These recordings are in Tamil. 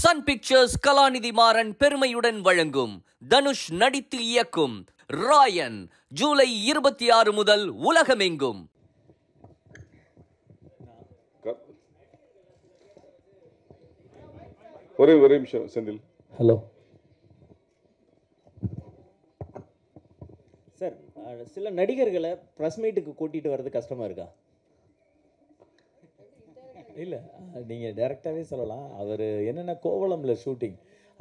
சன் பிக்சர்ஸ் கலாநிதி மாறன் பெருமையுடன் வழங்கும் தனுஷ் நடித்து இயக்கும் ராயன் ஜூலை 26 முதல் உலகமெங்கும். ஒரே நிமிஷம் செந்தில். ஹலோ சார், சில நடிகர்களை ப்ரெஸ் மீட்டுக்கு கூட்டிகிட்டு வர்றது கஷ்டமாக இருக்கா? இல்லை, நீங்கள் டைரெக்டாகவே சொல்லலாம். அவர் என்னென்ன கோவளமில் ஷூட்டிங்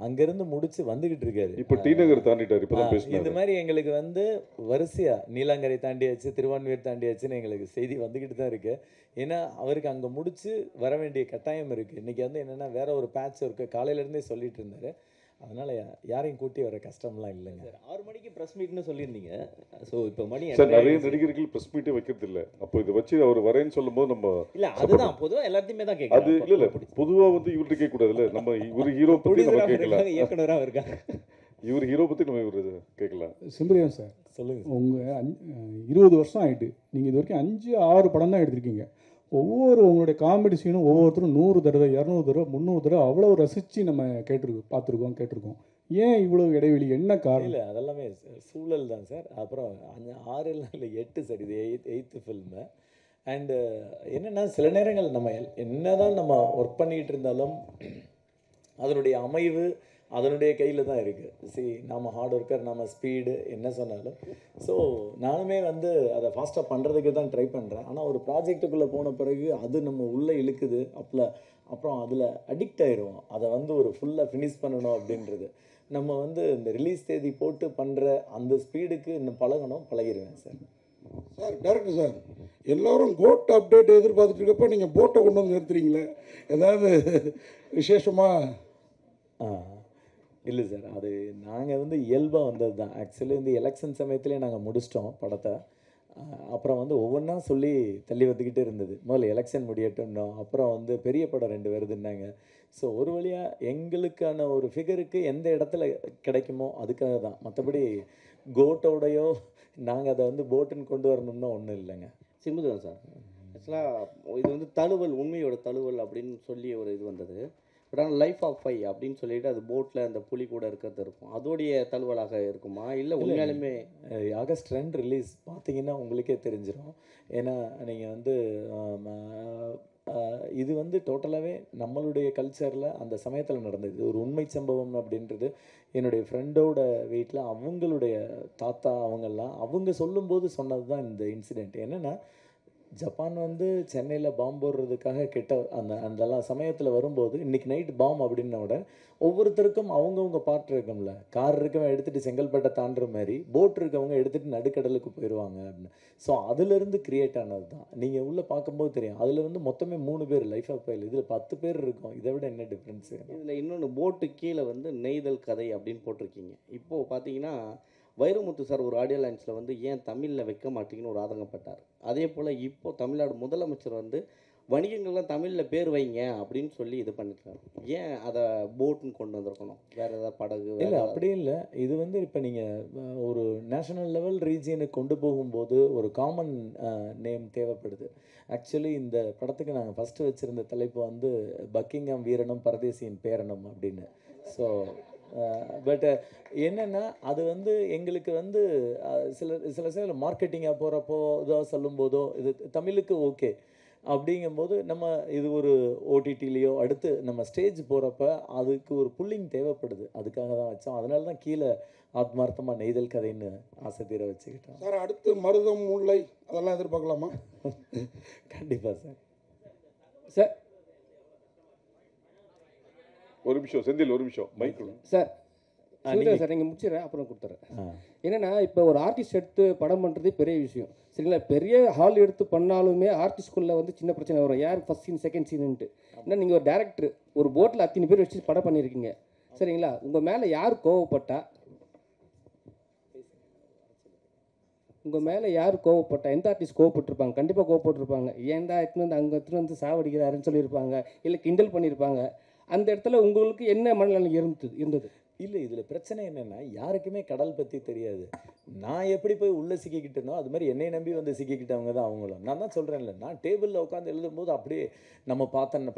அங்கேருந்து முடிச்சு வந்துக்கிட்டு இருக்காரு. இப்போ டி நகர் தாண்டிட்டார். இப்போ தான் பேசுகிறேன். இந்த மாதிரி எங்களுக்கு வரிசையாக நீலாங்கரை தாண்டியாச்சு, திருவான்மியூர் தாண்டியாச்சுன்னு எங்களுக்கு செய்தி வந்துக்கிட்டு தான் இருக்குது. ஏன்னா அவருக்கு அங்கே முடிச்சு வர வேண்டிய கட்டாயம் இருக்குது. இன்றைக்கி என்னென்னா வேற ஒரு பேட்ச் இருக்குது, காலையிலேருந்தே சொல்லிட்டு இருந்தார். அதனால் யாரையும் கூட்டி வர கஷ்டம்லாம் இல்லைங்க. 6 மணிக்கு ப்ரெஸ் மீட்னு சொல்லியிருந்தீங்க. ஸோ இப்போ மணி சார், நிறைய நடிகர்கள் ப்ரெஸ் மீட்டே வைக்கிறது இல்லை. அப்போ இதை வச்சு அவர் வரேன்னு சொல்லும் போது நம்ம இல்லை, அதுதான் பொதுவாக எல்லாத்தையுமே தான் கேட்கலாம். அது இல்லை பொதுவாக இவர்கிட்ட கேட்கக்கூடாதுல்ல. நம்ம இவர் ஹீரோ பற்றி நம்ம கேட்கலாம். இயக்குனராக இருக்காங்க, இவர் ஹீரோ பற்றி நம்ம இவர் கேட்கலாம். சிம்ரியான் சார், சொல்லுங்கள். உங்கள் 20 வருஷம் ஆகிட்டு நீங்கள் இது வரைக்கும் 5-6 படம் தான் எடுத்திருக்கீங்க. உங்களுடைய காமெடி சீனும் ஒவ்வொருத்தரும் 100 தடவை 200 தடவை 300 தடவை அவ்வளோ ரசித்து நம்ம கேட்டிருக்கோம். ஏன் இவ்வளோ இடைவெளி, என்ன காரணம்? இல்லை, அதெல்லாமே சூழல் தான் சார். அப்புறம் 6 இல்லை 8 சார், இது 8th ஃபில்மு. அண்டு என்னென்னா சில நேரங்கள் நம்ம என்ன தான் நம்ம ஒர்க் பண்ணிகிட்டு இருந்தாலும் அதனுடைய அமைவு அதனுடைய கையில் தான் இருக்குது. நம்ம ஹார்ட் ஒர்க்கர், நம்ம ஸ்பீடு என்ன சொன்னாலும். ஸோ நானுமே அதை ஃபாஸ்ட்டாக பண்ணுறதுக்கு தான் ட்ரை பண்ணுறேன். ஆனால் ஒரு ப்ராஜெக்டுக்குள்ளே போன பிறகு அது நம்ம உள்ளே இழுக்குது. அப்புறம் அதில் அடிக்ட் ஆயிடுவோம். அதை ஒரு ஃபுல்லாக ஃபினிஷ் பண்ணணும் அப்படின்றது. நம்ம இந்த ரிலீஸ் தேதி போட்டு பண்ணுற அந்த ஸ்பீடுக்கு இன்னும் பழகிடுவேன் சார். சார், டேரக்டர் சார், எல்லோரும் கோட் அப்டேட் எதிர்பார்த்துட்டு இருக்கப்போ நீங்கள் போட்டை கொண்டு வந்து நிறுத்துறீங்களே, ஏதாவது விசேஷமாக? இல்லை சார், அது நாங்கள் இயல்பாக வந்தது தான். ஆக்சுவலி எலெக்ஷன் சமயத்துலேயே நாங்கள் முடிச்சிட்டோம் படத்தை. அப்புறம் ஒவ்வொன்றா சொல்லி தள்ளி வந்துக்கிட்டே இருந்தது. முதல்ல எலெக்ஷன் முடியட்டும்னோம், அப்புறம் பெரிய படம் 2 வருதுன்னாங்க. ஸோ ஒரு வழியாக எங்களுக்கான ஒரு ஃபிகருக்கு எந்த இடத்துல கிடைக்குமோ அதுக்காக தான். மற்றபடி கோட்டோடையோ நாங்கள் அதை போட்டுன்னு கொண்டு வரணும்னா ஒன்றும் இல்லைங்க. சிம்பிள் தான் சார். ஆக்சுவலாக இது தழுவல், உண்மையோட தழுவல் அப்படின்னு சொல்லி ஒரு இது வந்தது. பட் ஆனால் லைஃப் ஆஃப் ஃபை அப்படின்னு சொல்லிட்டு அது போட்டில் அந்த புலி கூட இருக்கிறது இருக்கும். அதோடைய தழுவலாக இருக்குமா இல்லை உண்மையாலுமே? ஆகஸ்ட் 2 ரிலீஸ் பார்த்தீங்கன்னா உங்களுக்கே தெரிஞ்சிடும். ஏன்னா நீங்கள் இது டோட்டலாகவே நம்மளுடைய கல்ச்சரில் அந்த சமயத்தில் நடந்தது. இது ஒரு உண்மை சம்பவம் அப்படின்றது. என்னுடைய ஃப்ரெண்டோட வீட்டில் அவங்களுடைய தாத்தா அவங்க சொல்லும்போது சொன்னது தான் இந்த இன்சிடெண்ட். என்னென்னா ஜப்பான் சென்னையில் பாம்பு போடுறதுக்காக அந்த சமயத்தில் வரும்போது இன்றைக்கி நைட் பாம் அப்படின்னோட ஒவ்வொருத்தருக்கும் அவங்கவுங்க பாட்டு இருக்கும்ல. கார் இருக்கவங்க எடுத்துகிட்டு செங்கல்பட்டை தாண்டுற மாதிரி போட் இருக்கவங்க எடுத்துகிட்டு நடுக்கடலுக்கு போயிடுவாங்க அப்படின்னு. ஸோ அதுலேருந்து கிரியேட் ஆனது தான். நீங்கள் உள்ளே பார்க்கும்போது தெரியும். அதில் மொத்தமே 3 பேர் லைஃப் ஆஃப் ஃபைல், இதில் 10 பேர் இருக்கும். இதை விட என்ன டிஃப்ரென்ஸு? இதில் இன்னொன்று, போட்டு கீழே நெய்தல் கதை அப்படின்னு போட்டிருக்கீங்க. இப்போது பார்த்தீங்கன்னா வைரமுத்து சார் ஒரு ஆடியோ லைன்ஸில் ஏன் தமிழில் வைக்க மாட்டீங்கன்னு ஒரு ஆதங்கப்பட்டார். அதே போல் இப்போது தமிழ்நாடு முதலமைச்சர் வணிகங்கள்லாம் தமிழில் பேர் வைங்க அப்படின்னு சொல்லி இது பண்ணிருக்காரு. ஏன் அதை போட்டுன்னு கொண்டு வந்திருக்கணும்? வேறு ஏதாவது படகு? இல்லை, அப்படி இல்லை. இது இப்போ நீங்கள் ஒரு நேஷனல் லெவல் ரீஜியனுக்கு கொண்டு போகும்போது ஒரு காமன் நேம் தேவைப்படுது. ஆக்சுவலி இந்த படத்துக்கு நாங்கள் ஃபஸ்ட்டு வச்சுருந்த தலைப்பு பக்கிங்ஹாம் வீரனும் பரதேசியின் பேரனும் அப்படின்னு. ஸோ பட் என்னென்னா அது எங்களுக்கு சில மார்க்கெட்டிங்காக போகிறப்போ இதோ சொல்லும்போதோ இது தமிழுக்கு ஓகே அப்படிங்கும்போது நம்ம இது ஒரு ஓடிடிலேயோ அடுத்து நம்ம ஸ்டேஜ் போகிறப்ப அதுக்கு ஒரு புல்லிங் தேவைப்படுது. அதுக்காக தான் வச்சோம். அதனால தான் கீழே ஆத்மார்த்தமாக நெய்தல் கதைன்னு ஆசை தீர வச்சுக்கிட்டோம். சார், அடுத்து மருதம், முல்லை அதெல்லாம் எதிர்பார்க்கலாமா? கண்டிப்பாக சார். சார், ஒரு நிமிஷம் செந்தில், ஒரு நிமிஷம் மைக் சார். சார், நீங்கள் முடிச்சிடறேன், அப்புறம் கொடுத்துட்றேன். என்னென்னா இப்போ ஒரு ஆர்டிஸ்ட் எடுத்து படம் பண்ணுறதே பெரிய விஷயம், சரிங்களா? பெரிய ஹால் எடுத்து பண்ணாலுமே ஆர்டிஸ்ட்குள்ளே சின்ன பிரச்சனை வரும். யார் ஃபஸ்ட் சீன் செகண்ட் சீனுன்ட்டு. ஏன்னா நீங்கள் ஒரு டேரக்டர் ஒரு போட்டில் அத்தனை பேர் வச்சு படம் பண்ணியிருக்கீங்க, சரிங்களா? உங்கள் மேலே யார் கோவப்பட்டா எந்த ஆர்டிஸ்ட் கோவப்பட்டிருப்பாங்க? கண்டிப்பாக கோவப்பட்டிருப்பாங்க. ஏன்டா அங்கே சாவடிக்கிறாருன்னு சொல்லியிருப்பாங்க, இல்லை கிண்டல் பண்ணியிருப்பாங்க. அந்த இடத்துல உங்களுக்கு என்ன மனநிலை இருந்தது? இல்லை, இதில் பிரச்சனை என்னென்னா, யாருக்குமே கடல் பற்றி தெரியாது. நான் எப்படி போய் உள்ளே சிக்கிக்கிட்டேனோ அது மாதிரி என்னை நம்பி வந்து சிக்கிக்கிட்டவங்க தான் அவங்களும். நான் தான் சொல்கிறேன்ல, நான் டேபிளில் உட்காந்து எழுதும்போது அப்படியே நம்ம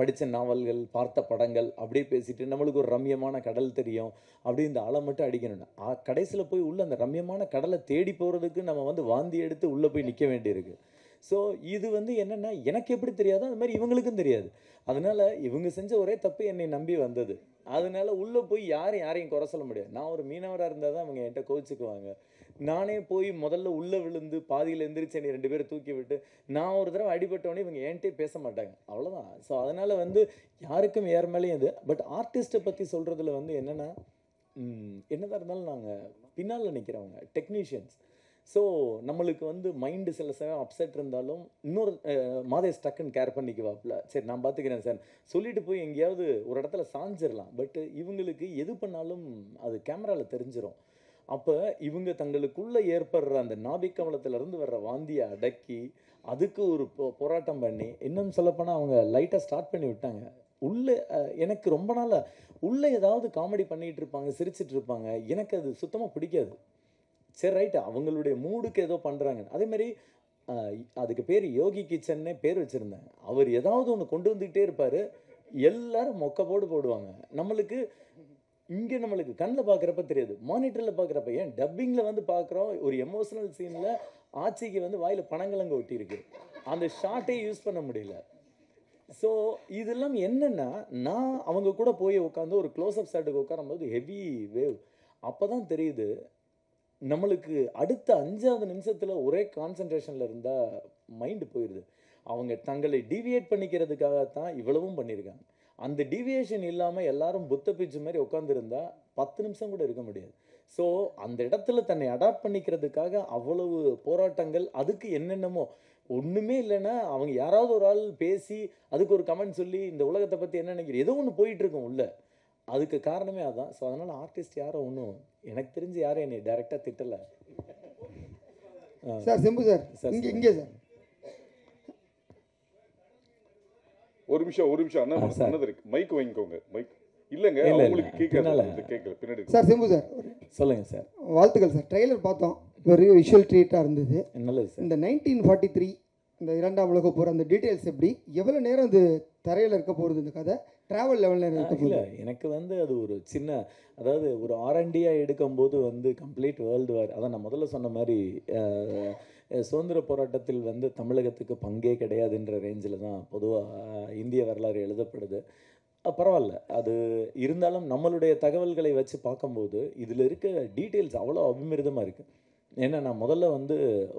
படித்த நாவல்கள், பார்த்த படங்கள் அப்படியே பேசிட்டு நம்மளுக்கு ஒரு ரம்யமான கடல் தெரியும் அப்படி இந்த ஆளை மட்டும் அடிக்கணும். கடைசியில் போய் உள்ள அந்த ரம்யமான கடலை தேடி போகிறதுக்கு நம்ம வந்து வாந்தி எடுத்து உள்ளே போய் நிற்க வேண்டியிருக்கு. ஸோ இது வந்து என்னென்னா, எனக்கு எப்படி தெரியாதோ அது மாதிரி இவங்களுக்கும் தெரியாது. அதனால் இவங்க செஞ்ச ஒரே தப்பு என்னை நம்பி வந்தது. அதனால உள்ளே போய் யாரையும் குறை சொல்ல முடியாது. நான் ஒரு மீனவராக இருந்தால் தான் அவங்க என்கிட்ட கோச்சிக்குவாங்க. நானே போய் முதல்ல உள்ளே விழுந்து பாதியில் எந்திரிச்சு என்னை 2 பேரை தூக்கி விட்டு நான் ஒரு தடவை அடிபட்டோடனே இவங்க என்கிட்டே பேச மாட்டாங்க, அவ்வளோதான். ஸோ அதனால் வந்து யாருக்கும் ஏற மேலேயும் இது. பட் ஆர்டிஸ்ட்டை பற்றி சொல்கிறதுல வந்து என்னென்னா, என்னதான் இருந்தாலும் நாங்கள் பின்னால் நிற்கிறவங்க டெக்னீஷியன்ஸ். ஸோ நம்மளுக்கு வந்து மைண்டு சில சமயம் அப்செட் இருந்தாலும் இன்னொரு மாதேஷ் டக்குன்னு கேர் பண்ணிக்குவாப்புல, சரி நான் பார்த்துக்கிறேன் சார் சொல்லிட்டு போய் எங்கேயாவது ஒரு இடத்துல சாஞ்சிடலாம். பட் இவங்களுக்கு எது பண்ணாலும் அது கேமராவில் தெரிஞ்சிடும். அப்போ இவங்க தங்களுக்குள்ளே ஏற்படுற அந்த நாபிக்கமலத்திலேருந்து வர்ற வாந்தியை அடக்கி அதுக்கு ஒரு போராட்டம் பண்ணி, இன்னும் சொல்லப்போனால் அவங்க லைட்டாக ஸ்டார்ட் பண்ணி விட்டாங்க. உள்ளே எனக்கு ரொம்ப நாளாக உள்ளே ஏதாவது காமெடி பண்ணிகிட்டு இருப்பாங்க, சிரிச்சிட்டு இருப்பாங்க. எனக்கு அது சுத்தமாக பிடிக்காது. சரி ரைட்டு, அவங்களுடைய மூடுக்கு ஏதோ பண்ணுறாங்க. அதேமாதிரி அதுக்கு பேர் யோகி கிச்சன்னே பேர் வச்சுருந்தாங்க. அவர் ஏதாவது ஒன்று கொண்டு வந்துக்கிட்டே இருப்பார், எல்லாரும் மொக்க போடுவாங்க. நம்மளுக்கு இங்கே நம்மளுக்கு கண்ணில் பார்க்குறப்ப தெரியாது, மானிட்டரில் பார்க்குறப்ப, ஏன் டப்பிங்கில் வந்து பார்க்குறோம் ஒரு எமோஷனல் சீனில் ஆட்சிக்கு வந்து வாயில் பனங்கிழங்கு ஒட்டியிருக்கு, அந்த ஷார்ட்டே யூஸ் பண்ண முடியல. ஸோ இதெல்லாம் என்னென்னா, நான் அவங்க கூட போய் உட்காந்து ஒரு க்ளோஸ்அப் ஷாட்டுக்கு உட்காரும்போது ஹெவி வேவ். அப்போ தான் தெரியுது நம்மளுக்கு அடுத்த 5வது நிமிஷத்தில் ஒரே கான்சன்ட்ரேஷனில் இருந்தால் மைண்டு போயிடுது. அவங்க தங்களை டிவியேட் பண்ணிக்கிறதுக்காகத்தான் இவ்வளவும் பண்ணியிருக்காங்க. அந்த டிவியேஷன் இல்லாமல் எல்லாரும் புத்த பிச்சு மாதிரி உட்காந்துருந்தா 10 நிமிஷம் கூட இருக்க முடியாது. ஸோ அந்த இடத்துல தன்னை அடாப்ட் பண்ணிக்கிறதுக்காக அவ்வளவு போராட்டங்கள், அதுக்கு என்னென்னமோ ஒன்றுமே இல்லைன்னா அவங்க யாராவது ஒரு ஆள் பேசி அதுக்கு ஒரு கமெண்ட் சொல்லி இந்த உலகத்தை பற்றி என்ன நினைக்கிறேன் ஏதோ ஒன்று போயிட்டுருக்கோம் உள்ள. அதுக்கு காரணமே அதான். ஸோ அதனால் ஆர்டிஸ்ட் யாரும் ஒன்றும் எனக்கு தெரிஞ்சு யாரும் என்னை டைரெக்டாக திட்டலை. சார் சிம்பு சார் இங்கே சார் ஒரு நிமிஷம் அண்ணா இருக்கு, மைக் வாங்கிக்கோங்க. மைக் இல்லைங்க, உங்களுக்கு கேட்கல பின்னாடி. சார் சிம்பு சார் சொல்லுங்கள் சார். வாழ்த்துக்கள் சார். ட்ரெய்லர் பார்த்தோம், பெரிய விஷுவல் ட்ரீட்டாக இருந்தது. நல்லது சார். இந்த 1943 இந்த 2ஆம் உலக போகிற அந்த டீட்டெயில்ஸ் எப்படி, எவ்வளோ நேரம் அது தரையில் இருக்க போகிறது, இந்த கதை ட்ராவல் லெவலில் இருக்க போகுது? எனக்கு வந்து அது ஒரு சின்ன, அதாவது ஒரு ஆர்என்டியாக எடுக்கும்போது வந்து கம்ப்ளீட் வேர்ல்டு வார், அதான் நான் முதல்ல சொன்ன மாதிரி சுதந்திர போராட்டத்தில் வந்து தமிழகத்துக்கு பங்கே கிடையாதுன்ற ரேஞ்சில் தான் பொதுவாக இந்திய வரலாறு எழுதப்படுது. பரவாயில்ல, அது இருந்தாலும் நம்மளுடைய தகவல்களை வச்சு பார்க்கும்போது இதில் இருக்க டீட்டெயில்ஸ் அவ்வளோ அபிமிருதமாக இருக்குது. ஏன்னா நான் முதல்ல வந்து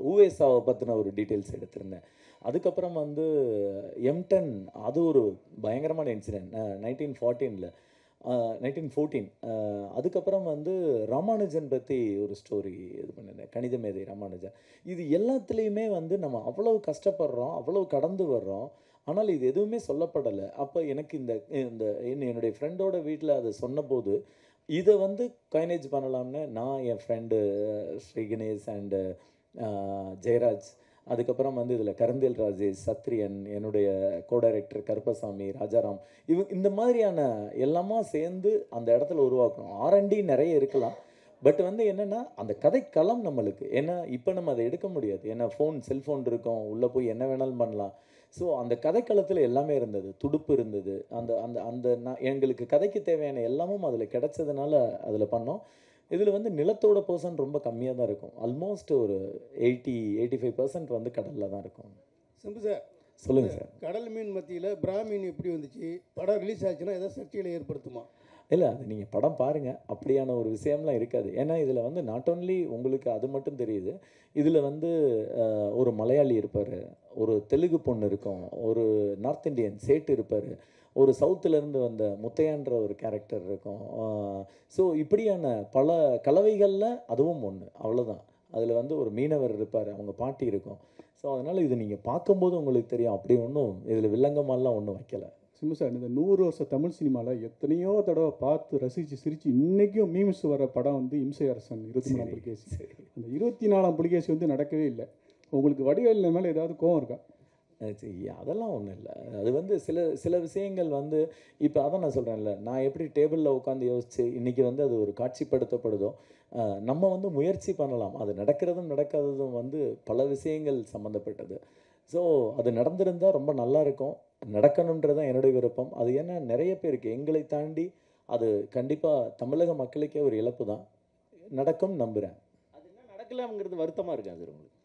ஊவேசாவை பற்றின ஒரு டீட்டெயில்ஸ் எடுத்திருந்தேன். அதுக்கப்புறம் வந்து M10 அது ஒரு பயங்கரமான இன்சிடென்ட் 1914. அதுக்கப்புறம் வந்து ராமானுஜன் பற்றி ஒரு ஸ்டோரி இது பண்ணியிருந்தேன், கணித மேதை ராமானுஜன். இது எல்லாத்துலேயுமே வந்து நம்ம அவ்வளோ கஷ்டப்படுறோம், அவ்வளோ கடந்து வர்றோம், ஆனால் இது எதுவுமே சொல்லப்படலை. அப்போ எனக்கு என்னுடைய ஃப்ரெண்டோட வீட்டில் அதை சொன்னபோது இதை வந்து காயினேஜ் பண்ணலாம்னு நான் என் ஃப்ரெண்டு ஸ்ரீ கணேஷ் அண்டு ஜெயராஜ், அதுக்கப்புறம் வந்து இதில் கரந்தேல் ராஜேஷ், சத்ரியன், என்னுடைய கோ டைரக்டர் கருப்பசாமி, ராஜாராம், இந்த மாதிரியான எல்லாமா சேர்ந்து அந்த இடத்துல உருவாக்கணும். R&D நிறைய இருக்கலாம், பட் வந்து என்னென்னா அந்த கதைக்களம் நம்மளுக்கு, ஏன்னா இப்போ நம்ம அதை எடுக்க முடியாது, ஏன்னா செல்ஃபோன் இருக்கும், உள்ளே போய் என்ன வேணாலும் பண்ணலாம். ஸோ அந்த கதைக்களத்தில் எல்லாமே இருந்தது, துடுப்பு இருந்தது, அந்த அந்த அந்த எங்களுக்கு கதைக்கு தேவையான எல்லாமும் அதில் கிடைச்சதுனால அதில் பண்ணோம். இதில் வந்து நிலத்தோட பர்சன்ட் ரொம்ப கம்மியாக தான் இருக்கும், ஆல்மோஸ்ட் ஒரு 80-85% வந்து கடலில் தான் இருக்கும். சிம்பு சார் சொல்லுங்கள் சார். கடல் மீன் மத்தியில் பிராமீன் எப்படி வந்துச்சு, படம் ரிலீஸ் ஆச்சுன்னா ஏதாவது சர்ச்சைகளை ஏற்படுத்துமா? இல்லை, அது நீங்கள் படம் பாருங்கள், அப்படியான ஒரு விஷயம்லாம் இருக்காது. ஏன்னா இதில் வந்து நாட் ஓன்லி உங்களுக்கு அது மட்டும் தெரியுது, இதில் வந்து ஒரு மலையாளி இருப்பார், ஒரு தெலுங்கு பொண்ணு இருக்கும், ஒரு நார்த் இந்தியன் சேட்டு இருப்பார், ஒரு சவுத்துலேருந்து வந்த முத்தையான்ற ஒரு கேரக்டர் இருக்கும். ஸோ இப்படியான பல கலவைகளில் அதுவும் ஒன்று, அவ்வளோதான். அதில் வந்து ஒரு மீனவர் இருப்பார், அவங்க பாட்டி இருக்கும். ஸோ அதனால் இது நீங்கள் பார்க்கும்போது உங்களுக்கு தெரியும், அப்படி ஒன்றும் இதில் வில்லங்கமாலாம் ஒன்றும் வைக்கலை. சிம்பு சார், இந்த 100 வருஷ தமிழ் சினிமாவில் எத்தனையோ தடவை பார்த்து ரசித்து சிரித்து இன்றைக்கும் மீம்ஸ் வர படம் வந்து இம்சை அரசன் 24ஆம் புலிகேசி. அந்த 24ஆம் புலிகேசி வந்து நடக்கவே இல்லை. உங்களுக்கு வடிவேலு மேலே ஏதாவது கோவம் இருக்கா? அதெல்லாம் ஒன்றும் இல்லை. அது வந்து சில விஷயங்கள் வந்து இப்போ அதான் நான் சொல்கிறேன்ல, நான் எப்படி டேபிளில் உட்காந்து யோசித்து இன்றைக்கி வந்து அது ஒரு காட்சிப்படுத்தப்படுதோ, நம்ம வந்து முயற்சி பண்ணலாம். அது நடக்கிறதும் நடக்காததும் வந்து பல விஷயங்கள் சம்மந்தப்பட்டது. ஸோ அது நடந்திருந்தால் ரொம்ப நல்லா இருக்கும். நடக்கணுன்றதான் என்னுடைய விருப்பம். அது ஏன்னா நிறைய பேருக்கு எங்களை தாண்டி அது கண்டிப்பாக தமிழக மக்களுக்கே ஒரு இழப்பு தான். நடக்கும் நம்புகிறேன். அது என்ன நடக்கலாம்ங்கிறது வருத்தமாக இருக்காது உங்களுக்கு?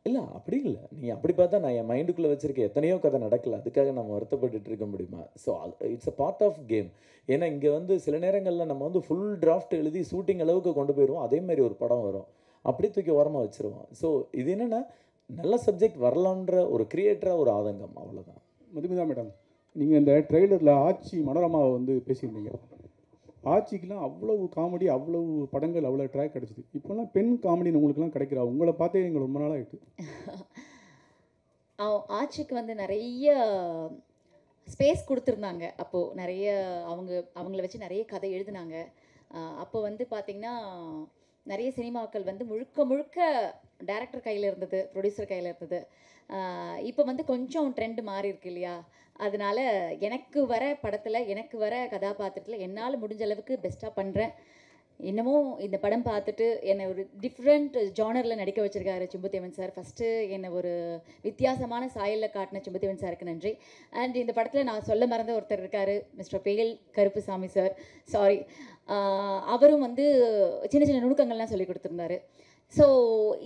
இல்லை அப்படி இல்லை. நீங்கள் அப்படி பார்த்தா நான் என் மைண்டுக்குள்ளே வச்சுருக்கேன் எத்தனையோ கதை நடக்கலை, அதுக்காக நம்ம வருத்தப்பட்டு இருக்க முடியுமா? So it's a part of game. ஏன்னா இங்கே வந்து சில நேரங்களில் நம்ம வந்து ஃபுல் டிராஃப்ட் எழுதி ஷூட்டிங் அளவுக்கு கொண்டு போயிடுவோம். அதே மாதிரி ஒரு படம் வரும், அப்படி தூக்கி ஓரமாக வச்சுருவோம். ஸோ இது என்னென்னா நல்ல சப்ஜெக்ட் வரலான்ற ஒரு கிரியேட்டராக ஒரு ஆதங்கம், அவ்வளோதான். மதுமிதா மேடம், நீங்கள் இந்த ட்ரெய்லரில் ஆச்சி மனோரமாவை வந்து பேசியிருந்தீங்க. ஆட்சிக்கெலாம் அவ்வளவு காமெடி, அவ்வளவு படங்கள், அவ்வளோ ட்ராக் கிடச்சிது. இப்போல்லாம் பெண் காமெடின்னு உங்களுக்குலாம் கிடைக்கிறா? உங்களை பார்த்தே எங்களுக்கு ரொம்ப நாளாக ஆகிட்டு. ஆட்சிக்கு வந்து நிறைய ஸ்பேஸ் கொடுத்துருந்தாங்க. அப்போது நிறைய அவங்கள வச்சு நிறைய கதை எழுதினாங்க. அப்போ வந்து பார்த்திங்கன்னா நிறைய சினிமாக்கள் வந்து முழுக்க டைரக்டர் கையில் இருந்தது, ப்ரொடியூசர் கையில் இருந்தது. இப்போ வந்து கொஞ்சம் ட்ரெண்ட் மாறி இருக்கு இல்லையா? அதனால் எனக்கு வர படத்தில், எனக்கு வர கதாபாத்திரத்தில் என்னால் முடிஞ்ச அளவுக்கு பெஸ்ட்டாக பண்ணுறேன். இன்னமும் இந்த படம் பார்த்துட்டு என்னை ஒரு டிஃப்ரெண்ட் ஜானரில் நடிக்க வச்சுருக்காரு சிம்புதேவன் சார். ஃபஸ்ட்டு என்னை ஒரு வித்தியாசமான சாயலில் காட்டின சிம்புதேவன் சாருக்கு நன்றி. அண்ட் இந்த படத்தில் நான் சொல்ல மறந்த ஒருத்தர் இருக்கார், மிஸ்டர் பேல் கருப்புசாமி சார். சாரி, அவரும் வந்து சின்ன சின்ன நுணுக்கங்கள்லாம் சொல்லி கொடுத்துருந்தாரு. ஸோ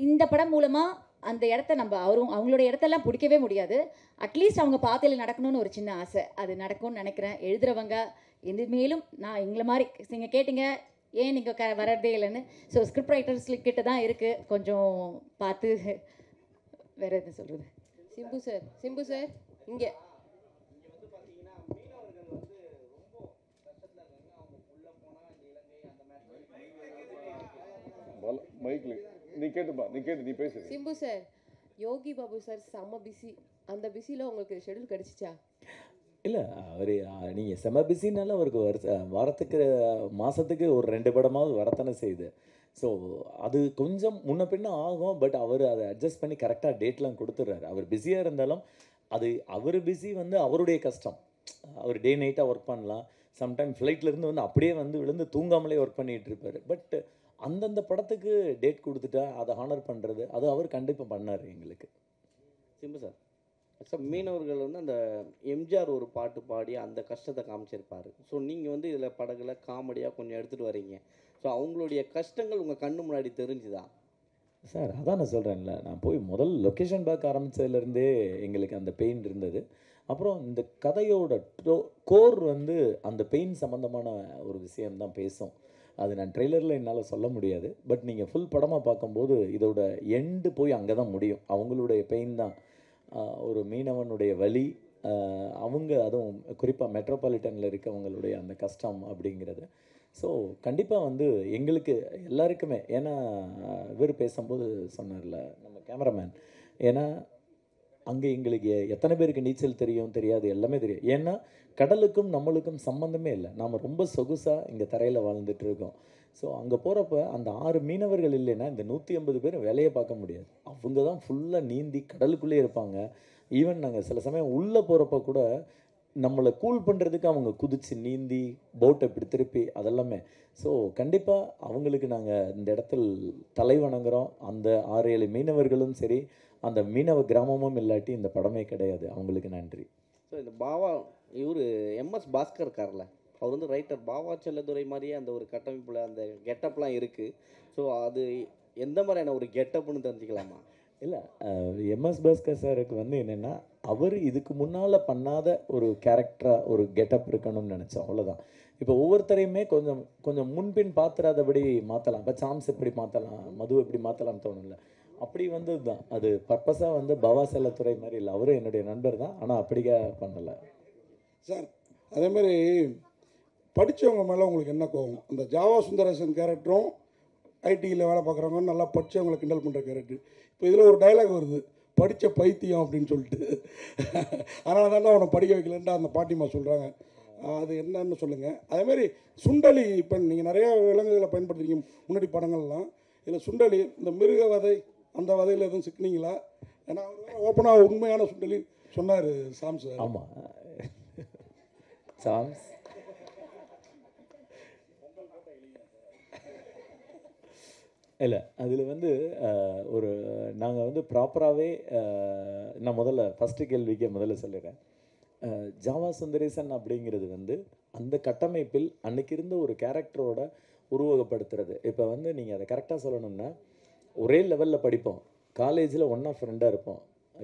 இந்த படம் மூலமாக அந்த இடத்த நம்ம அவங்களோட இடத்தெல்லாம் பிடிக்கவே முடியாது. அட்லீஸ்ட் அவங்க பாதையில் நடக்கணும்னு ஒரு சின்ன ஆசை, அது நடக்கும்னு நினைக்கிறேன். எழுதுகிறவங்க இனிமேலும் நான் எங்களை மாதிரி நீங்கள் கேட்டிங்க ஏன் நீங்கள் வர்றதே இல்லைன்னு. ஸோ ஸ்கிரிப்ட் ரைட்டர்ஸ் கிட்ட தான் இருக்குது, கொஞ்சம் பார்த்து வேறு எதுவும் சொல்கிறது. சிம்பு சார் இங்கே மைக்ல நீ கேட்டுப்பா, நீ பேசு. சிம்பு சார், யோகி பாபு சார் செம்ம பிஸி. அந்த பிஸியில் உங்களுக்கு ஷெடியூல் கிடச்சிச்சா? இல்லை, அவர் நீங்கள் செம பிஸினால அவருக்கு வாரத்துக்கு மாதத்துக்கு ஒரு 2 படமாவது வரத்தானே செய்யுது. ஸோ அது கொஞ்சம் முன்ன பின்ன ஆகும். பட் அவர் அதை அட்ஜஸ்ட் பண்ணி கரெக்டாக டேட்லாம் கொடுத்துட்றாரு. அவர் பிஸியாக இருந்தாலும் அது அவர் பிஸி வந்து அவருடைய கஷ்டம். அவர் டே நைட்டாக ஒர்க் பண்ணலாம். சம்டைம் ஃப்ளைட்லேருந்து வந்து அப்படியே வந்து விழுந்து தூங்காமலே ஒர்க் பண்ணிகிட்டு இருப்பார். பட் அந்தந்த படத்துக்கு டேட் கொடுத்துட்டா அதை ஹானர் பண்ணுறது, அது அவர் கண்டிப்பாக பண்ணார் எங்களுக்கு. சிம்பு சார், ஆக்சுவலாக மீனவர்கள் வந்து அந்த எம்ஜிஆர் ஒரு பாட்டு பாடி அந்த கஷ்டத்தை காமிச்சிருப்பார். ஸோ நீங்கள் வந்து இதில் படங்களை காமெடியாக கொஞ்சம் எடுத்துகிட்டு வரீங்க. ஸோ அவங்களுடைய கஷ்டங்கள் உங்கள் கண்ணு முன்னாடி தெரிஞ்சுதா? சார் அதான் நான் சொல்கிறேன்ல, நான் போய் முதல் லொக்கேஷன் பார்க்க ஆரம்பித்ததுலேருந்தே எங்களுக்கு அந்த பெயின் இருந்தது. அப்புறம் இந்த கதையோட கோர் வந்து அந்த பெயின் சம்மந்தமான ஒரு விஷயம்தான் பேசும். அது நான் ட்ரெய்லரில் என்னால் சொல்ல முடியாது. பட் நீங்கள் ஃபுல் படமாக பார்க்கும்போது இதோட எண்டு போய் அங்கே தான் முடியும். அவங்களுடைய பெயின் தான், ஒரு மீனவனுடைய வலி, அவங்க அதுவும் குறிப்பாக மெட்ரோபாலிட்டனில் இருக்கவங்களுடைய அந்த கஷ்டம் அப்படிங்கிறது. ஸோ கண்டிப்பாக வந்து எங்களுக்கு எல்லாருக்குமே, ஏன்னா இவர் பேசும்போது சொன்னார்ல நம்ம கேமராமேன், ஏன்னா அங்கே எங்களுக்கு எத்தனை பேருக்கு நீச்சல் தெரியும் தெரியாது எல்லாமே தெரியும். ஏன்னா கடலுக்கும் நம்மளுக்கும் சம்மந்தமே இல்லை. நாம் ரொம்ப சொகுசாக இங்கே தரையில் வாழ்ந்துட்டு இருக்கோம். ஸோ அங்கே போகிறப்ப அந்த 6 மீனவர்கள் இல்லைன்னா இந்த 150 பேர் வேலையை பார்க்க முடியாது. அவங்க தான் ஃபுல்லாக நீந்தி கடலுக்குள்ளே இருப்பாங்க. ஈவன் நாங்கள் சில சமயம் உள்ளே போகிறப்ப கூட நம்மளை கூல் பண்ணுறதுக்கு அவங்க குதித்து நீந்தி போட்டை இப்படி திருப்பி அதெல்லாமே. ஸோ கண்டிப்பாக அவங்களுக்கு நாங்கள் இந்த இடத்தில் தலை வணங்குறோம். அந்த 6-7 மீனவர்களும் சரி, அந்த மீனவ கிராமமும் இல்லாட்டி இந்த படமே கிடையாது. அவங்களுக்கு நன்றி. ஸோ இந்த பாவா இவர் MS பாஸ்கர் இருக்கார்ல, அவர் வந்து ரைட்டர் பாவா செல்லதுரை மாதிரியே அந்த ஒரு கட்டமைப்பில் அந்த கெட்டப்லாம் இருக்குது. ஸோ அது எந்த மாதிரியான ஒரு கெட்டப்னு தெரிஞ்சுக்கலாமா? இல்லை, MS பாஸ்கர் சாருக்கு வந்து என்னென்னா, அவர் இதுக்கு முன்னால் பண்ணாத ஒரு கேரக்டராக ஒரு கெட்டப் இருக்கணும்னு நினச்சோம், அவ்வளோதான். இப்போ ஒவ்வொருத்தரையுமே கொஞ்சம் கொஞ்சம் முன்பின் பார்த்துறாதபடி மாற்றலாம். இப்போ சாம்ஸ் எப்படி மாற்றலாம், மது எப்படி மாற்றலாம்னு தோணும்ல, அப்படி வந்து தான் அது பர்பஸாக வந்து பவா செல்லத்துறை மாதிரி இல்லை. அவரும் என்னுடைய நண்பர் தான், ஆனால் அப்படிக்கா பண்ணலை சார். அதேமாதிரி படித்தவங்க மேலே உங்களுக்கு என்ன கோவம்? அந்த ஜாவா சுந்தரேசன் கேரக்டரும் ஐடியில் வேலை பார்க்குறவங்க நல்லா படித்தவங்களை கிண்டல் பண்ணுற கேரக்டர். இப்போ இதில் ஒரு டைலாக் வருது, படித்த பைத்தியம் அப்படின்னு சொல்லிட்டு. அதனால தானே அவனை படிக்க வைக்கலன்ட்டு அந்த பாட்டிமா சொல்கிறாங்க. அது என்னன்னு சொல்லுங்கள். அதேமாதிரி சுண்டலி, இப்போ நீங்கள் நிறையா விலங்குகளை பயன்படுத்திருக்கீங்க முன்னாடி படங்கள்லாம். இதில் சுண்டலி இந்த மிருக வதை, அந்த வதையில் எதுவும் சிக்கினீங்களா? ஏன்னா அவர் ஓப்பனாக உண்மையான சுண்டலி சொன்னார் சாம்ஸ். ஆமாம், சாம்ஸ் இல்லை, அதில் வந்து ஒரு நாங்கள் வந்து ப்ராப்பராகவே நான் முதல்ல ஃபஸ்ட்டு கேள்விக்கே முதல்ல சொல்லிடுறேன். ஜாவா சுந்தரேசன் அப்படிங்கிறது வந்து அந்த கட்டமைப்பில் அன்னைக்கு இருந்த ஒரு கேரக்டரோட உருவகப்படுத்துறது. இப்போ வந்து நீங்கள் அதை கரெக்டாக சொல்லணும்னா, ஒரே லெவலில் படிப்போம், காலேஜில் ஒன்றா ஃப்ரெண்டாக இருப்போம்,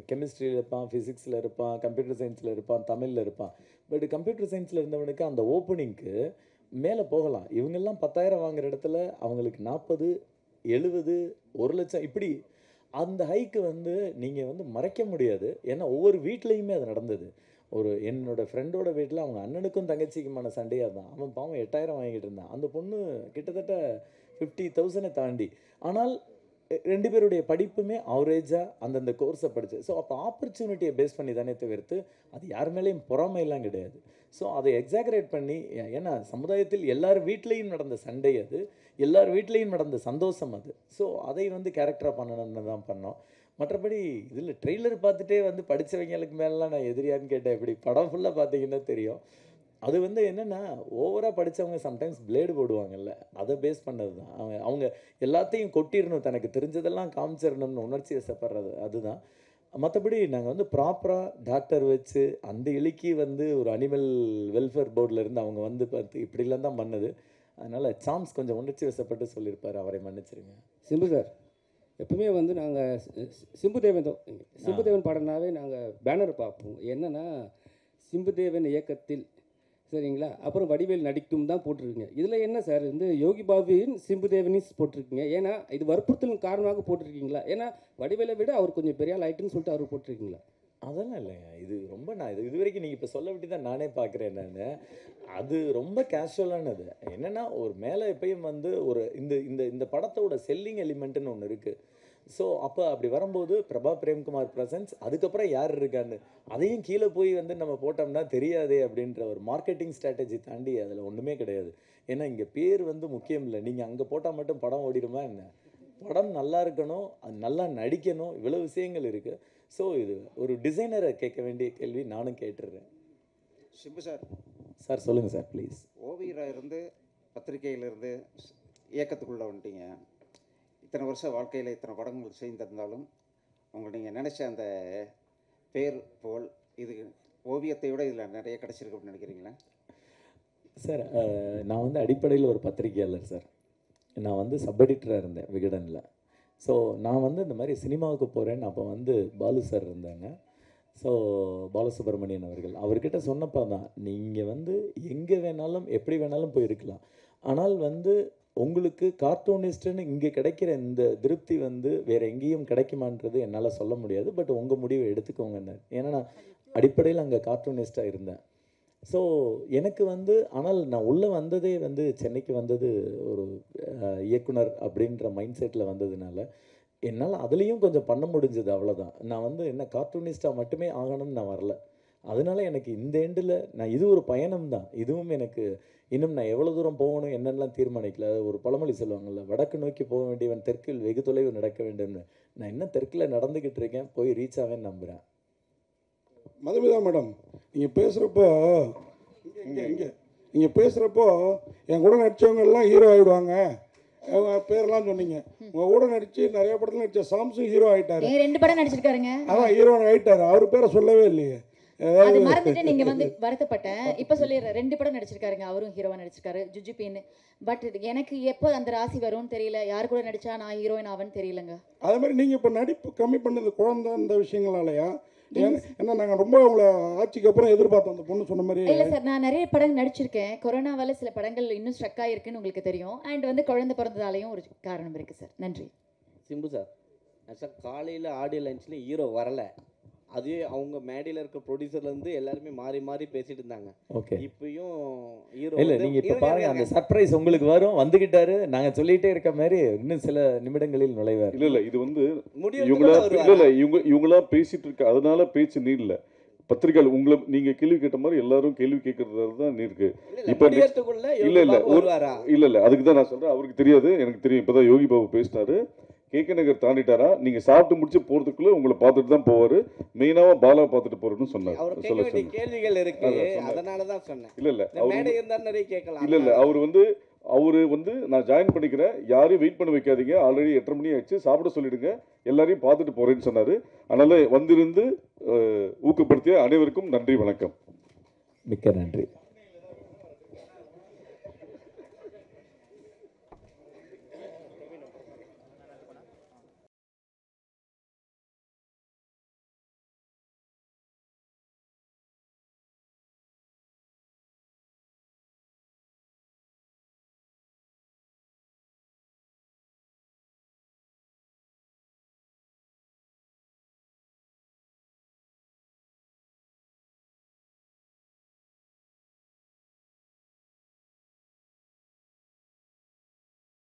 கெமிஸ்ட்ரியில் இருப்பான், ஃபிசிக்ஸில் இருப்பான், கம்ப்யூட்டர் சயின்ஸில் இருப்பான், தமிழில் இருப்பான். பட் கம்ப்யூட்டர் சயின்ஸில் இருந்தவனுக்கு அந்த ஓப்பனிங்க்கு மேலே போகலாம். இவங்கெல்லாம் 10,000 வாங்குற இடத்துல அவங்களுக்கு 40, 70, 1 லட்சம் இப்படி அந்த ஹைக்கு வந்து நீங்கள் வந்து மறைக்க முடியாது. ஏன்னா ஒவ்வொரு வீட்லேயுமே அது நடந்தது. ஒரு என்னோடய ஃப்ரெண்டோட வீட்டில் அவங்க அண்ணனுக்கும் தங்கச்சிக்குமான சண்டையாக தான். அவன் பாவம் 8,000 வாங்கிட்டு இருந்தான். அந்த பொண்ணு கிட்டத்தட்ட 50,000 தாண்டி. ஆனால் 2 பேருடைய படிப்புமே ஆவரேஜாக அந்தந்த கோர்ஸை படிச்சு. ஸோ அப்போ ஆப்பர்ச்சுனிட்டியை பேஸ் பண்ணி தானே தவிர்த்து அது யார் மேலேயும் பொறாமையெல்லாம் கிடையாது. ஸோ அதை எக்ஸாகரேட் பண்ணி, ஏன்னா சமுதாயத்தில் எல்லார் வீட்லேயும் நடந்த சண்டை அது, எல்லார் வீட்லேயும் நடந்த சந்தோஷம் அது. ஸோ அதை வந்து கேரக்டராக பண்ணணும்னு தான் பண்ணோம். மற்றபடி இதில் ட்ரெய்லர் பார்த்துட்டே வந்து படித்தவங்களுக்கு மேலாம் நான் எதிரியான்னு கேட்டேன். இப்படி படம் ஃபுல்லாக பார்த்தீங்கன்னா தெரியும். அது வந்து என்னென்னா, ஓவராக படித்தவங்க சம்டைம்ஸ் பிளேடு போடுவாங்கல்ல, அதை பேஸ் பண்ணது தான். அவங்க எல்லாத்தையும் கொட்டிடணும், தனக்கு தெரிஞ்சதெல்லாம் காமிச்சிடணும்னு உணர்ச்சி வசப்படுறது அதுதான். மற்றபடி நாங்கள் வந்து ப்ராப்பராக டாக்டர் வச்சு அந்த இலக்கி வந்து ஒரு அனிமல் வெல்ஃபேர் போர்டிலேருந்து அவங்க வந்து பார்த்து இப்படிலாம் தான் பண்ணது. அதனால் சாம்ஸ் கொஞ்சம் உணர்ச்சி வசப்பட்டு சொல்லியிருப்பார், அவரை மன்னிச்சிருங்க. சிம்பு சார், எப்பவுமே வந்து நாங்கள் சிம்புதேவன் பாடனாவே நாங்கள் பேனர் பார்ப்போம். என்னென்னா சிம்புதேவன் இயக்கத்தில், சரிங்களா, அப்புறம் வடிவேல் நடிக்கும் தான் போட்டிருக்கீங்க. இதில் என்ன சார் வந்து யோகி பாபுவின் சிம்புதேவனிஸ் போட்டிருக்கீங்க? ஏன்னா இது வற்புறுத்தலின் காரணமாக போட்டிருக்கீங்களா? ஏன்னா வடிவேலை விட அவர் கொஞ்சம் பெரிய ஆள் ஆகிட்டுன்னு சொல்லிட்டு அவர் போட்டிருக்கீங்களா? அதெல்லாம் இல்லைங்க, இது ரொம்ப நான் இது வரைக்கும் நீங்கள் இப்போ சொல்ல விட்டு தான் நானே பார்க்குறேன். நான் அது ரொம்ப கேஷுவலானது. என்னென்னா ஒரு மேலே எப்பயும் வந்து ஒரு இந்த இந்த இந்த படத்தோட செல்லிங் எலிமெண்ட்டுன்னு ஒன்று இருக்குது. ஸோ அப்போ அப்படி வரும்போது பிரபா பிரேம்குமார் ப்ரெசன்ஸ், அதுக்கப்புறம் யார் இருக்கான்னு அதையும் கீழே போய் வந்து நம்ம போட்டோம்னா தெரியாதே அப்படின்ற ஒரு மார்க்கெட்டிங் ஸ்ட்ராட்டஜி தாண்டி அதில் ஒன்றுமே கிடையாது. ஏன்னா இங்கே பேர் வந்து முக்கியம் இல்லை. நீங்கள் அங்கே போட்டால் மட்டும் படம் ஓடிடுமா என்ன? படம் நல்லா இருக்கணும், அது நல்லா நடிக்கணும், இவ்வளோ விஷயங்கள் இருக்குது. ஸோ இது ஒரு டிசைனரை கேட்க வேண்டிய கேள்வி, நானும் கேட்டுடுறேன். சிம்பு சார், சார் சொல்லுங்கள் சார் ப்ளீஸ். ஓவியராக இருந்து பத்திரிகையிலிருந்து இயக்கத்துக்குள்ளே வந்துட்டீங்க. இத்தனை வருஷம் வாழ்க்கையில் இத்தனை படங்கள் செய்திருந்தாலும் உங்களை நீங்கள் நினச்ச அந்த பேர் போல் இது ஓவியத்தை விட இதில் நிறைய கிடச்சிருக்கு அப்படின்னு நினைக்கிறீங்களா? சார் நான் வந்து அடிப்படையில் ஒரு பத்திரிகையாளர் சார். நான் வந்து சப் எடிட்டராக இருந்தேன் விகடனில். ஸோ நான் வந்து இந்த மாதிரி சினிமாவுக்கு போகிறேன்னு அப்போ வந்து பாலு சார் இருந்தாங்க. ஸோ பாலசுப்ரமணியன் அவர்கள், அவர்கிட்ட சொன்னப்போ தான், நீங்கள் வந்து எங்கே வேணாலும் எப்படி வேணாலும் போயிருக்கலாம், ஆனால் வந்து உங்களுக்கு கார்ட்டூனிஸ்ட்டுன்னு இங்கே கிடைக்கிற இந்த திருப்தி வந்து வேறு எங்கேயும் கிடைக்குமான்றது என்னால் சொல்ல முடியாது. பட் உங்கள் முடிவை எடுத்துக்கோங்கன்னு. ஏன்னா நான் அடிப்படையில் அங்கே கார்ட்டூனிஸ்ட்டாக இருந்தேன். ஸோ எனக்கு வந்து, ஆனால் நான் உள்ளே வந்ததே வந்து சென்னைக்கு வந்தது ஒரு இயக்குனர் அப்படின்ற மைண்ட் செட்டில் வந்ததுனால என்னால் அதுலேயும் கொஞ்சம் பண்ண முடிஞ்சது, அவ்வளோதான். நான் வந்து என்ன கார்ட்டூனிஸ்ட்டாக மட்டுமே ஆகணும்னு நான் வரல. அதனால எனக்கு இந்த எண்டில் நான் இது ஒரு பயணம் தான். இதுவும் எனக்கு இன்னும் நான் எவ்வளோ தூரம் போகணும் என்னென்னலாம் தீர்மானிக்கல. ஒரு பழமொழி சொல்லுவாங்கள்ல, வடக்கு நோக்கி போக வேண்டியவன் தெற்கில் வெகு தொலைவு நடக்க வேண்டும்னு. நான் என்ன தெற்கில் நடந்துக்கிட்டு இருக்கேன், போய் ரீச் ஆவேன்னு நம்புகிறேன். மதுமிதா மேடம், நீங்கள் பேசுகிறப்போ நீங்கள் பேசுகிறப்போ என் கூட நடித்தவங்கெல்லாம் ஹீரோ ஆகிடுவாங்க, அவங்க பேரெல்லாம் சொன்னீங்க. உங்கள் கூட நடித்து நிறைய படத்தில் நடித்த சாம்ஸும் ஹீரோ ஆகிட்டாரு. 2 படம் நடிச்சிருக்காருங்க. அதான் ஹீரோ ஆகிட்டாரு. அவர் பேரை சொல்லவே இல்லையே. அது மறந்துட்டு நீங்க வந்து வருத்தப்பட்டேன். இப்ப சொல்லிடுறேன், 2 படம் நடிச்சிருக்காருங்க, அவரும் ஹீரோவா நடிச்சிருக்காரு, ஜுஜுபின்னு. பட் எனக்கு எப்போ அந்த ராசி வரும்னு தெரியல, யார் கூட நடிச்சா நான் ஹீரோயின் ஆவேன்னு தெரியலங்க. அதே மாதிரி நீங்க இப்ப நடிப்பு கம்மி பண்ணது குழந்தை அந்த விஷயங்களாலயா? ஏன்னா நாங்க ரொம்ப உங்களை ஆட்சிக்கு அப்புறம் எதிர்பார்த்தோம் அந்த பொண்ணு சொன்ன மாதிரி. இல்ல சார், நான் நிறைய படம் நடிச்சிருக்கேன். கொரோனாவால சில படங்கள் இன்னும் ஸ்ட்ரக் ஆயிருக்குன்னு உங்களுக்கு தெரியும். அண்ட் வந்து குழந்தை பிறந்ததாலையும் ஒரு காரணம் இருக்கு சார். நன்றி. சிம்பு சார், சார் காலையில் ஆடியோ லைன்ஸ்லேயும் ஹீரோ வரல. அதே அவங்க மேடையில் இருக்க ப்ரொடியூசர்லேருந்து எல்லாருமே மாறி மாறி பேசிட்டு இருந்தாங்க. ஓகே, இப்பயும் ஹீரோ இல்லை, நீங்கள் இப்போ பாருங்க, அந்த சர்ப்ரைஸ் உங்களுக்கு வரும். வந்துக்கிட்டாரு, நாங்கள் சொல்லிகிட்டே இருக்க மாதிரி இன்னும் சில நிமிடங்களில் நுழைவார். இல்லை இது வந்து இவங்களா பேசிட்டு இருக்க, அதனால பேச்சு நீர்ல பத்திரிகையாளர் உங்களை நீங்க கேள்வி கேட்ட மாதிரி எல்லாரும் கேள்வி கேட்கறதால தான் இருக்கு. இப்ப இல்ல அதுக்கு தான் நான் சொல்றேன். அவருக்கு தெரியாது, எனக்கு தெரியும். இப்பதான் யோகி பாபு பேசினாரு. கேகே நகர் தாண்டிட்டாரா, நீங்கள் சாப்பிட்டு முடிச்சு போகிறதுக்குள்ளே உங்களை பார்த்துட்டு தான் போவார். மெயினாக பாலா பார்த்துட்டு போகிறேன்னு சொன்னார். சொல்ல கேள்விகள் இருக்கு, அதனால தான் சொன்னேன். இல்லை மேடை இருந்தால் நிறைய கேட்கலாம். இல்லை அவர் வந்து நான் ஜாயின் பண்ணிக்கிறேன், யாரையும் வெயிட் பண்ண வைக்காதீங்க, ஆல்ரெடி 8:30 மணி ஆயிடுச்சு, சாப்பிட சொல்லிடுங்க, எல்லாரையும் பார்த்துட்டு போகிறேன்னு சொன்னார். அதனால் வந்திருந்து ஊக்கப்படுத்திய அனைவருக்கும் நன்றி, வணக்கம். மிக்க நன்றி.